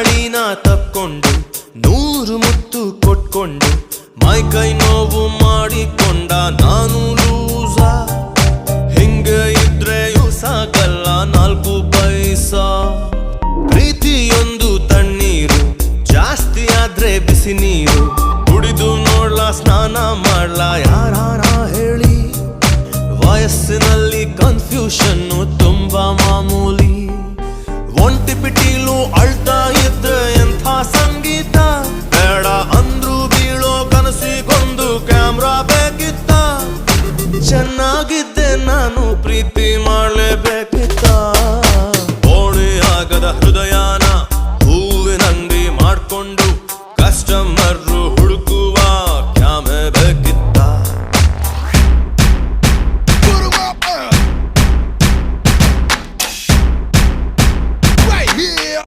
ಗಾಳಿನ ತಪ್ಕೊಂಡು 100 ಮುತ್ತು ಕೊಟ್ಕೊಂಡು ಮೈ ಕೈ ನೋವು ಮಾಡಿಕೊಂಡ ನಾನು ಲೂಸ. ಹಿಂಗೆ ಇದ್ರೆಯೂ ಸಾಕಲ್ಲ 4 ಪೈಸಾ. ಪ್ರೀತಿಯೊಂದು ತಣ್ಣೀರು, ಜಾಸ್ತಿ ಆದ್ರೆ ಬಿಸಿ ನೀರು. ಕುಡಿದು ನೋಡ್ಲಾ, ಸ್ನಾನ ಮಾಡ್ಲಾ,